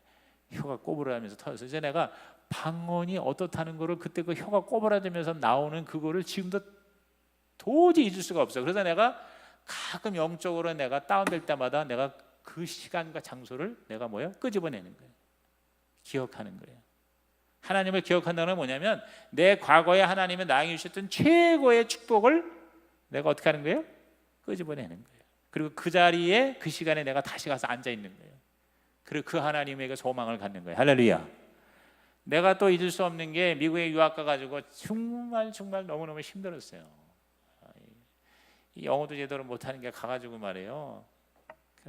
혀가 꼬부라지면서 터져서 이제 내가 방언이 어떻다는 거를 그때 그 혀가 꼬부라지면서 나오는 그거를 지금도 도저히 잊을 수가 없어. 그래서 내가 가끔 영적으로 내가 다운될 때마다 내가 그 시간과 장소를 내가 끄집어내는 거예요. 기억하는 거예요. 하나님을 기억한다는 건 뭐냐면 내 과거에 하나님이 나에게 주셨던 최고의 축복을 내가 어떻게 하는 거예요? 끄집어내는 거예요. 그리고 그 자리에 그 시간에 내가 다시 가서 앉아 있는 거예요. 그리고 그 하나님에게 소망을 갖는 거예요. 할렐루야. 내가 또 잊을 수 없는 게 미국에 유학 가가지고 정말 너무너무 힘들었어요. 이 영어도 제대로 못하는 게 가가지고 말이에요.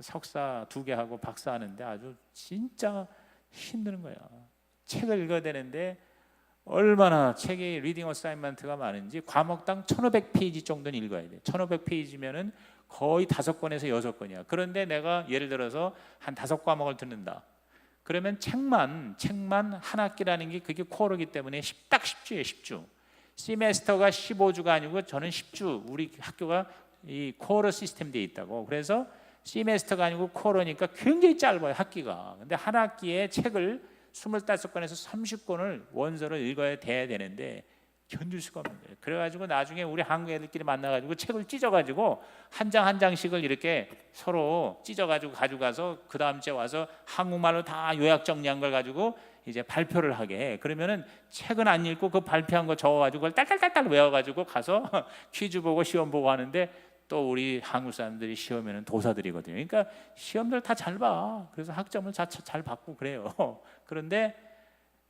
석사 2개 하고 박사 하는데 아주 진짜 힘든 거야. 책을 읽어야 되는데 얼마나 책의 리딩 어사인먼트가 많은지 과목당 1500페이지 정도는 읽어야 돼. 1500페이지면은 거의 5권에서 6권이야. 그런데 내가 예를 들어서 한 5과목을 듣는다. 그러면 책만 한 학기라는 게 그게 코어이기 때문에 딱 10주예요. 10주. 시메스터가 15주가 아니고 저는 10주. 우리 학교가 이 코어 시스템 돼 있다고. 그래서 시메스터가 아니고 코어니까 굉장히 짧아요, 학기가. 근데 한 학기에 책을 25권에서 30권을 원서를 읽어야 돼야 되는데 견딜 수가 없는 거예요. 그래가지고 나중에 우리 한국 애들끼리 만나가지고 책을 찢어가지고 한 장 한 장씩을 이렇게 서로 찢어가지고 가져가서 그 다음 주에 와서 한국말로 다 요약 정리한 걸 가지고 이제 발표를 하게 해. 그러면은 책은 안 읽고 그 발표한 거 적어가지고 그걸 딸딸딸딸 외워가지고 가서 퀴즈 보고 시험 보고 하는데 또 우리 한국 사람들이 시험에는 도사들이거든요. 그러니까 시험들 다 잘 봐. 그래서 학점을 잘 받고 그래요. 그런데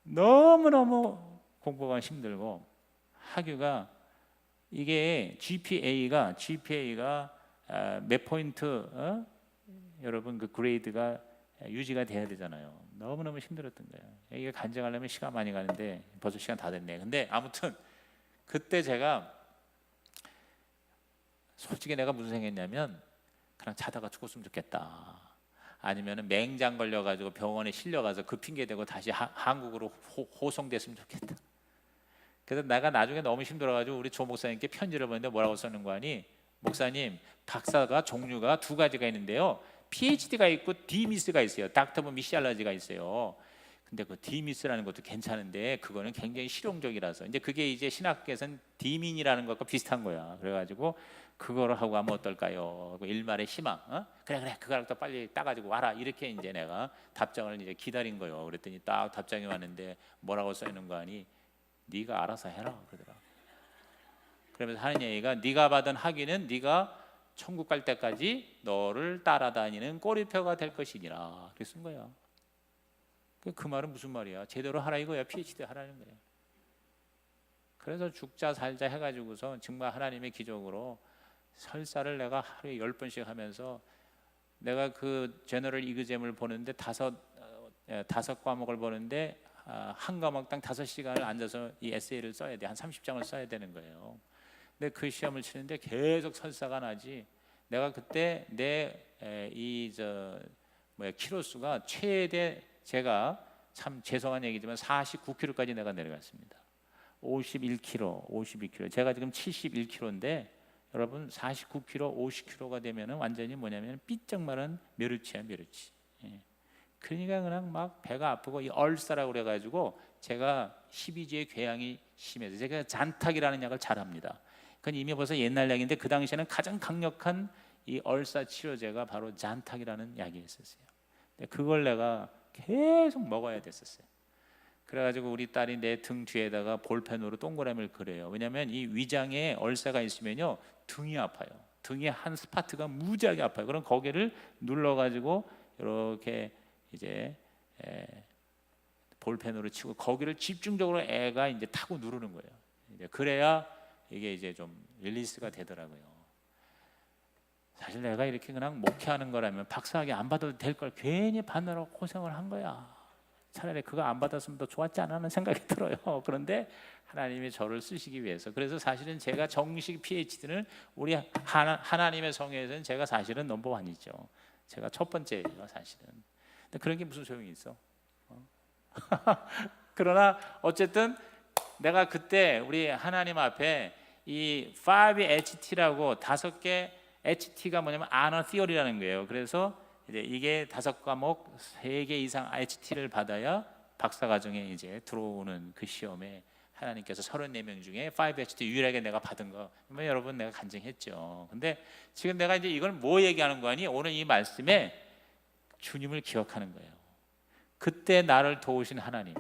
너무너무 공부가 힘들고 학교가 이게 GPA가 몇 포인트 여러분 그 그레이드가 유지가 돼야 되잖아요. 너무너무 힘들었던 거예요. 이게 간증하려면 시간 많이 가는데 벌써 시간 다 됐네. 근데 아무튼 그때 제가 솔직히 내가 무슨 생각했냐면 그냥 자다가 죽었으면 좋겠다. 아니면은 맹장 걸려가지고 병원에 실려가서 그 핑계 대고 다시 한국으로 호송됐으면 좋겠다. 그래서 내가 나중에 너무 힘들어가지고 우리 조 목사님께 편지를 보냈는데 뭐라고 썼는 거 아니? 목사님, 박사가 종류가 2가지가 있는데요. PhD가 있고 DMIS가 있어요. 닥터 오브 미시 알러지가 있어요. 근데 그 DMIS라는 것도 괜찮은데 그거는 굉장히 실용적이라서 이제 그게 이제 신학계에서는 디민이라는 것과 비슷한 거야. 그래가지고 그거를 하고 하면 어떨까요? 일말의 희망. 그래 그거랑 또 빨리 따가지고 와라. 이렇게 이제 내가 답장을 이제 기다린 거예요. 그랬더니 딱 답장이 왔는데 뭐라고 써 있는 거 아니? 네가 알아서 해라 그러더라. 그러면서 하는 얘기가 네가 받은 학위는 네가 천국 갈 때까지 너를 따라다니는 꼬리표가 될 것이니라. 그렇게 쓴 거야. 그 말은 무슨 말이야? 제대로 하라 이거야. PhD 하라는 거야. 그래서 죽자 살자 해가지고서 정말 하나님의 기적으로 설사를 내가 하루에 10번씩 하면서 내가 그 제너럴 이그잼을 보는데 5과목을 보는데 한 과목당 5시간을 앉아서 이 에세이를 써야 돼. 한 30장을 써야 되는 거예요. 근데 그 시험을 치는데 계속 설사가 나지. 내가 그때 내 키로수가 최대 제가 참 죄송한 얘기지만 49kg까지 내가 내려갔습니다. 52kg. 제가 지금 71kg인데 여러분 49kg, 50kg가 되면은 완전히 뭐냐면 삐쩍 마른 멸치야, 멸치. 예. 그러니까 그냥 막 배가 아프고 이 얼싸라고 그래가지고 제가 12주의 궤양이 심해서 제가 잔탁이라는 약을 잘합니다. 그건 이미 벌써 옛날 약인데 그 당시에는 가장 강력한 이 얼싸 치료제가 바로 잔탁이라는 약이었어요. 그걸 내가 계속 먹어야 됐었어요. 그래가지고 우리 딸이 내 등 뒤에다가 볼펜으로 동그라미를 그려요. 왜냐하면 이 위장에 얼싸가 있으면요 등이 아파요. 등이 한 스파트가 무지하게 아파요. 그럼 거기를 눌러가지고 이렇게 이제 볼펜으로 치고 거기를 집중적으로 애가 이제 타고 누르는 거예요. 이제 그래야 이게 이제 좀 릴리스가 되더라고요. 사실 내가 이렇게 그냥 목회하는 거라면 박사학위 안 받아도 될 걸 괜히 받느라고 고생을 한 거야. 차라리 그거 안 받았으면 더 좋았지 않나 하는 생각이 들어요. 그런데 하나님이 저를 쓰시기 위해서. 그래서 사실은 제가 정식 PhD는 우리 하나님의 성회에서는 제가 사실은 넘버원이죠. 제가 첫 번째예요, 사실은. 근데 그런 게 무슨 소용이 있어? 그러나 어쨌든 내가 그때 우리 하나님 앞에 이 5HT라고 5개 HT가 뭐냐면 honor theory라는 거예요. 그래서 이제 이게 5과목 3개 이상 HT를 받아야 박사과정에 이제 들어오는 그 시험에 하나님께서 34명 중에 5HT 유일하게 내가 받은 거, 여러분 내가 간증했죠. 근데 지금 내가 이제 이걸 뭐 얘기하는 거니? 오늘 이 말씀에 주님을 기억하는 거예요. 그때 나를 도우신 하나님.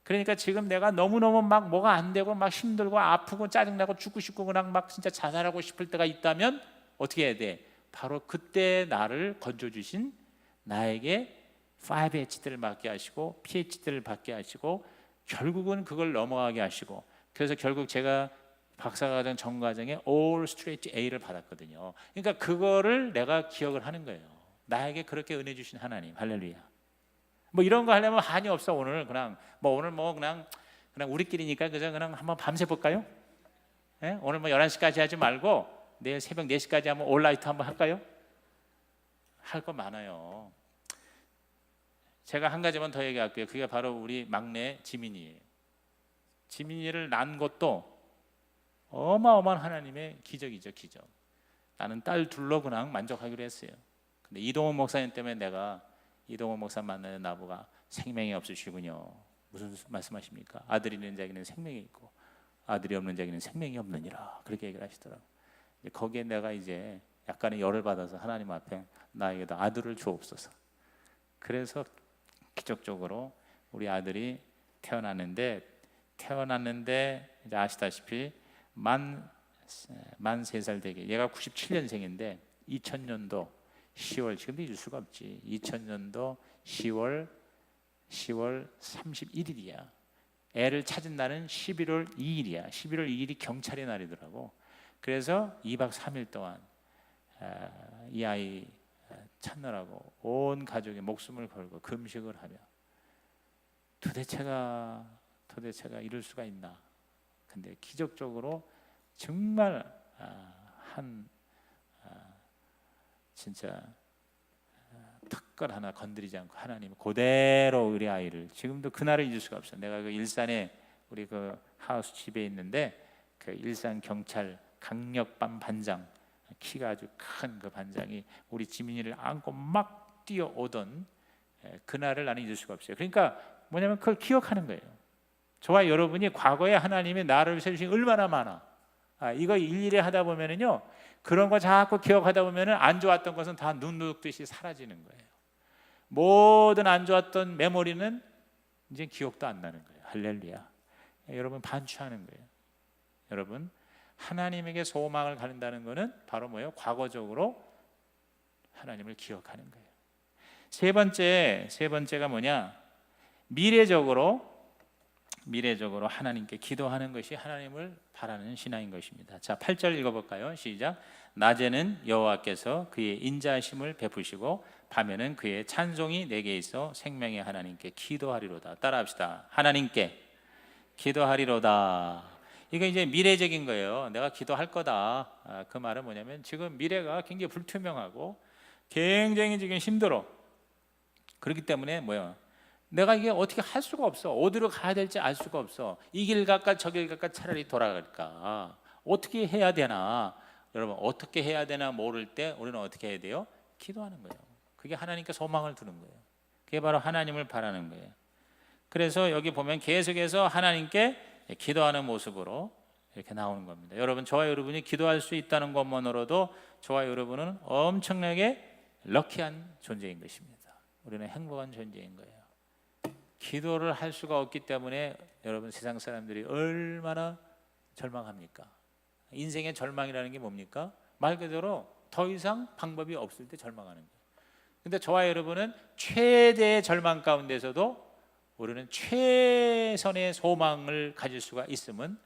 그러니까 지금 내가 너무너무 막 뭐가 안 되고 막 힘들고 아프고 짜증나고 죽고 싶고 그냥 막 진짜 자살하고 싶을 때가 있다면 어떻게 해야 돼? 바로 그때 나를 건져주신 나에게 5HT를 받게 하시고 PhD를 받게 하시고 결국은 그걸 넘어가게 하시고, 그래서 결국 제가 박사과정 전과정에 All Straight A를 받았거든요. 그러니까 그거를 내가 기억을 하는 거예요. 나에게 그렇게 은혜 주신 하나님. 할렐루야. 뭐 이런 거 하려면 한이 없어. 오늘 그냥 오늘 그냥 우리끼리니까 그냥 한번 밤새 볼까요? 예? 오늘 11시까지 하지 말고 내일 새벽 4시까지 한번 올라이트 한번 할까요? 할 거 많아요. 제가 한 가지만 더 얘기할게요. 그게 바로 우리 막내 지민이에요. 지민이를 낳은 것도 어마어마한 하나님의 기적이죠, 기적. 나는 딸 둘로 그냥 만족하기로 했어요. 근데 이동원 목사님 때문에 내가 이동원 목사 만나는 나보가 생명이 없으시군요. 무슨 말씀하십니까? 아들이 있는 자에게는 생명이 있고 아들이 없는 자에게는 생명이 없느니라. 그렇게 얘기를 하시더라고요. 거기에 내가 이제 약간의 열을 받아서 하나님 앞에 나에게도 아들을 주옵소서. 그래서 기적적으로 우리 아들이 태어났는데 이제 아시다시피 만 3살 되게, 얘가 97년생인데 2000년도 10월, 지금도 잊을 수가 없지. 2000년도 10월 31일이야. 애를 찾은 날은 11월 2일이야. 11월 2일이 경찰의 날이더라고. 그래서 2박 3일 동안 이 아이 찾느라고 온 가족이 목숨을 걸고 금식을 하며 도대체가 이럴 수가 있나. 근데 기적적으로 정말 진짜 턱걸 하나 건드리지 않고 하나님 그대로 우리 아이를, 지금도 그날을 잊을 수가 없어요. 내가 그 일산에 우리 그 하우스 집에 있는데 그 일산 경찰 강력반 반장, 키가 아주 큰 그 반장이 우리 지민이를 안고 막 뛰어오던 그날을 나는 잊을 수가 없어요. 그러니까 뭐냐면 그걸 기억하는 거예요. 저와 여러분이 과거에 하나님이 나를 위해서 주신 얼마나 많아. 이거 일일이 하다 보면은요, 그런 거 자꾸 기억하다 보면은 안 좋았던 것은 다 눈 녹듯이 사라지는 거예요. 모든 안 좋았던 메모리는 이제 기억도 안 나는 거예요. 할렐루야. 여러분 반추하는 거예요. 여러분 하나님에게 소망을 가진다는 것은 바로 뭐예요? 과거적으로 하나님을 기억하는 거예요. 세 번째가 뭐냐? 미래적으로 하나님께 기도하는 것이 하나님을 바라는 신앙인 것입니다. 자, 8절 읽어볼까요? 시작. 낮에는 여호와께서 그의 인자하심을 베푸시고 밤에는 그의 찬송이 내게 있어 생명의 하나님께 기도하리로다. 따라합시다. 하나님께 기도하리로다. 이거 이제 미래적인 거예요. 내가 기도할 거다. 그 말은 뭐냐면 지금 미래가 굉장히 불투명하고 굉장히 지금 힘들어. 그렇기 때문에 뭐야? 내가 이게 어떻게 할 수가 없어. 어디로 가야 될지 알 수가 없어. 이 길 갈까 저 길 갈까 차라리 돌아갈까. 어떻게 해야 되나. 여러분 어떻게 해야 되나 모를 때 우리는 어떻게 해야 돼요? 기도하는 거예요. 그게 하나님께 소망을 두는 거예요. 그게 바로 하나님을 바라는 거예요. 그래서 여기 보면 계속해서 하나님께 기도하는 모습으로 이렇게 나오는 겁니다. 여러분 저와 여러분이 기도할 수 있다는 것만으로도 저와 여러분은 엄청나게 럭키한 존재인 것입니다. 우리는 행복한 존재인 거예요. 기도를 할 수가 없기 때문에 여러분 세상 사람들이 얼마나 절망합니까? 인생의 절망이라는 게 뭡니까? 말 그대로 더 이상 방법이 없을 때 절망하는 거예요. 근데 저와 여러분은 최대의 절망 가운데서도 우리는 최선의 소망을 가질 수가 있음은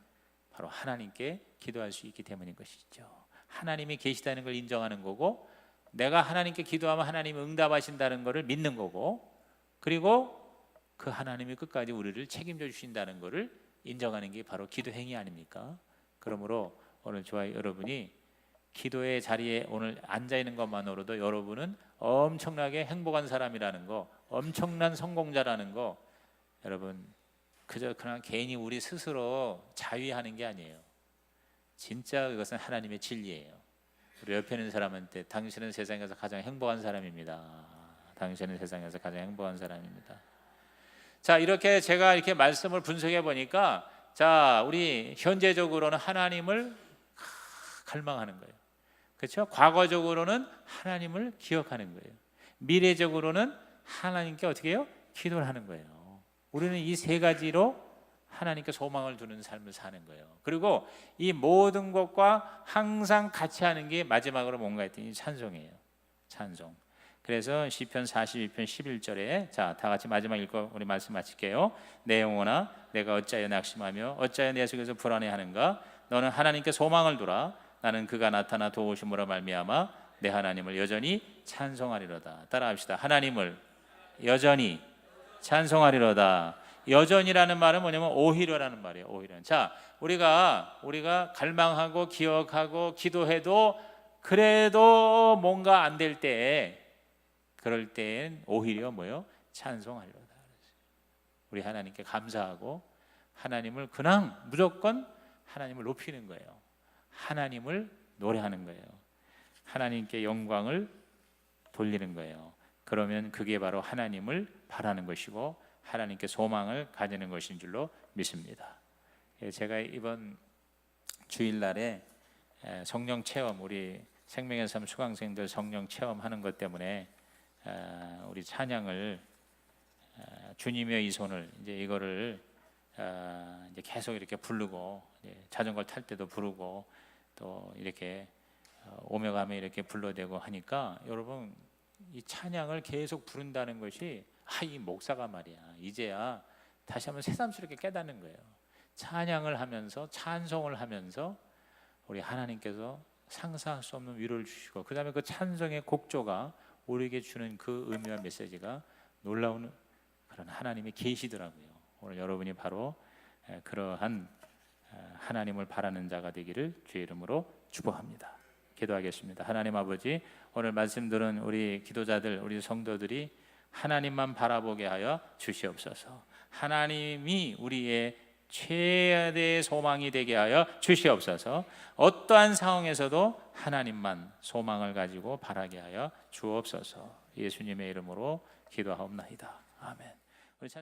바로 하나님께 기도할 수 있기 때문인 것이죠. 하나님이 계시다는 걸 인정하는 거고, 내가 하나님께 기도하면 하나님이 응답하신다는 것을 믿는 거고, 그리고 그 하나님이 끝까지 우리를 책임져 주신다는 것을 인정하는 게 바로 기도 행위 아닙니까? 그러므로 오늘 저와 여러분이 기도의 자리에 오늘 앉아 있는 것만으로도 여러분은 엄청나게 행복한 사람이라는 거, 엄청난 성공자라는 거 여러분 그저 그냥 개인이 우리 스스로 자위하는 게 아니에요. 진짜 그것은 하나님의 진리예요. 우리 옆에 있는 사람한테 당신은 세상에서 가장 행복한 사람입니다. 당신은 세상에서 가장 행복한 사람입니다. 자, 이렇게 제가 이렇게 말씀을 분석해 보니까 자, 우리 현재적으로는 하나님을 갈망하는 거예요. 그렇죠? 과거적으로는 하나님을 기억하는 거예요. 미래적으로는 하나님께 어떻게 해요? 기도를 하는 거예요. 우리는 이 세 가지로 하나님께 소망을 두는 삶을 사는 거예요. 그리고 이 모든 것과 항상 같이 하는 게 마지막으로 뭔가 했더니 찬송이에요. 찬송. 그래서 시편 42편 11절에 자, 다 같이 마지막 읽고 우리 말씀 마칠게요. 내 영혼아 내가 어찌하여 낙심하며 어찌하여 내 속에서 불안해하는가? 너는 하나님께 소망을 두라. 나는 그가 나타나 도우심으로 말미암아 내 하나님을 여전히 찬송하리로다. 따라합시다. 하나님을 여전히 찬송하리로다. 여전이라는 말은 뭐냐면 오히려라는 말이에요. 오히려. 자, 우리가 갈망하고 기억하고 기도해도 그래도 뭔가 안 될 때, 그럴 때엔 오히려 뭐요? 찬송하리로다. 우리 하나님께 감사하고 하나님을 그냥 무조건 하나님을 높이는 거예요. 하나님을 노래하는 거예요. 하나님께 영광을 돌리는 거예요. 그러면 그게 바로 하나님을 바라는 것이고 하나님께 소망을 가지는 것인 줄로 믿습니다. 제가 이번 주일날에 성령 체험, 우리 생명의 삶 수강생들 성령 체험하는 것 때문에 우리 찬양을 주님의 이 손을 이제 이거를 이제 계속 이렇게 부르고 자전거 탈 때도 부르고 또 이렇게 오며 가며 이렇게 불러대고 하니까 여러분 이 찬양을 계속 부른다는 것이 이 목사가 말이야 이제야 다시 한번 새삼스럽게 깨닫는 거예요. 찬양을 하면서 찬송을 하면서 우리 하나님께서 상상할 수 없는 위로를 주시고 그 다음에 그 찬송의 곡조가 우리에게 주는 그 의미와 메시지가 놀라운 그런 하나님의 계시더라고요. 오늘 여러분이 바로 그러한 하나님을 바라는 자가 되기를 주의 이름으로 축복합니다. 기도하겠습니다. 하나님 아버지, 오늘 말씀 들은 우리 기도자들, 우리 성도들이 하나님만 바라보게 하여 주시옵소서. 하나님이 우리의 최대의 소망이 되게 하여 주시옵소서. 어떠한 상황에서도 하나님만 소망을 가지고 바라게 하여 주옵소서. 예수님의 이름으로 기도하옵나이다. 아멘.